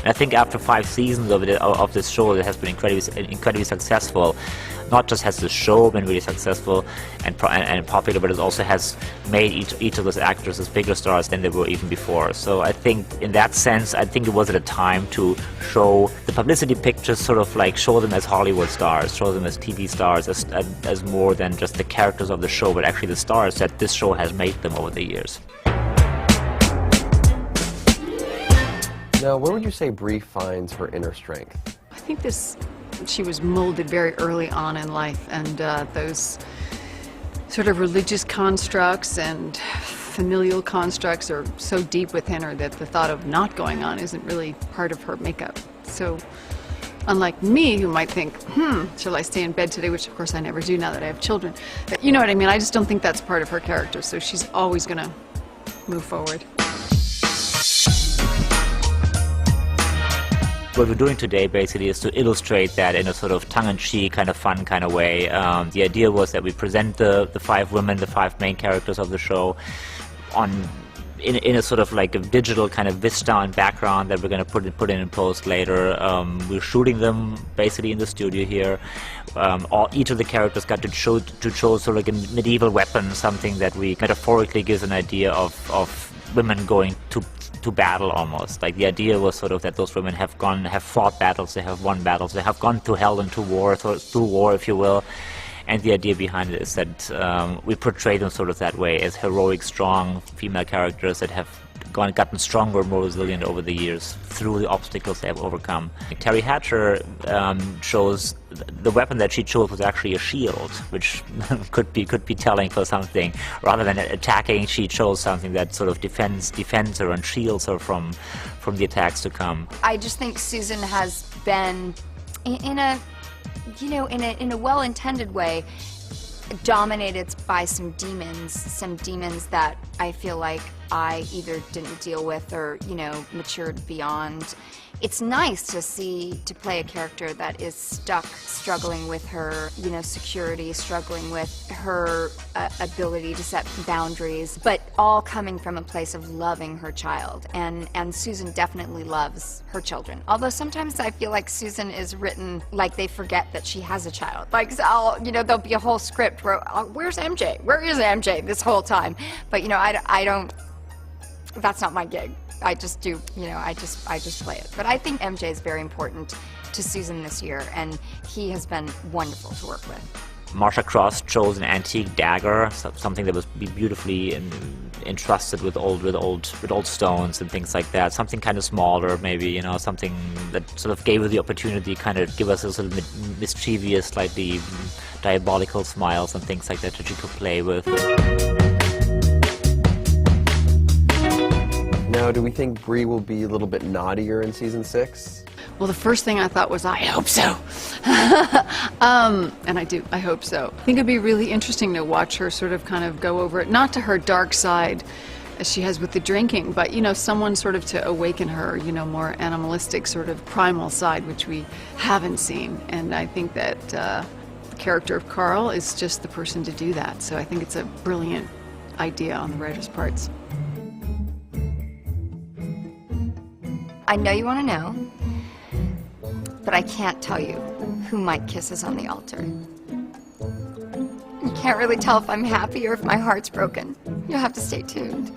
I think after 5 seasons of this show, it has been incredibly successful. Not just has the show been really successful and popular, but it also has made each of those actors as bigger stars than they were even before. So I think in that sense, I think it was at a time to show the publicity pictures, sort of like show them as Hollywood stars, show them as TV stars, as more than just the characters of the show, but actually the stars that this show has made them over the years. Now, where would you say Brie finds her inner strength? I think she was molded very early on in life, and those sort of religious constructs and familial constructs are so deep within her that the thought of not going on isn't really part of her makeup. So unlike me, who might think, shall I stay in bed today, which of course I never do now that I have children. But you know what I mean, I just don't think that's part of her character, so she's always going to move forward. What we're doing today basically is to illustrate that in a sort of tongue-in-cheek, kind of fun kind of way. The idea was that we present the 5 women, the 5 main characters of the show, in a sort of like a digital kind of vista and background that we're going to put in post later. We're shooting them basically in the studio here. Each of the characters got to show sort of like a medieval weapon, something that we metaphorically gives an idea of women going to battle almost. Like the idea was sort of that those women have fought battles, they have won battles, they have gone to hell and to war, through war if you will. And the idea behind it is that we portray them sort of that way, as heroic, strong female characters that have gotten stronger, more resilient over the years through the obstacles they have overcome. Terry Hatcher chose the weapon that she chose was actually a shield, which could be telling for something. Rather than attacking, she chose something that sort of defends her and shields her from the attacks to come. I just think Susan has been in a well-intended way dominated by some demons that I feel like I either didn't deal with or, matured beyond. It's nice to play a character that is stuck, struggling with her, security, struggling with her ability to set boundaries, but all coming from a place of loving her child. And Susan definitely loves her children. Although sometimes I feel like Susan is written like they forget that she has a child. Like, there'll be a whole script where, where's MJ? Where is MJ this whole time? But, I don't, that's not my gig. I just do, I just play it. But I think MJ is very important to Susan this year, and he has been wonderful to work with. Marsha Cross chose an antique dagger, something that was beautifully encrusted with old stones and things like that. Something kind of smaller, maybe, something that sort of gave her the opportunity, kind of give us a sort of mischievous, slightly diabolical smiles and things like that she could play with. Now, do we think Brie will be a little bit naughtier in season 6? Well, the first thing I thought was, I hope so. And I do, I hope so. I think it'd be really interesting to watch her sort of kind of go over it, not to her dark side as she has with the drinking, but, someone sort of to awaken her, more animalistic sort of primal side, which we haven't seen. And I think that the character of Carl is just the person to do that. So I think it's a brilliant idea on the writer's parts. I know you want to know, but I can't tell you who Mike kisses on the altar. You can't really tell if I'm happy or if my heart's broken. You'll have to stay tuned.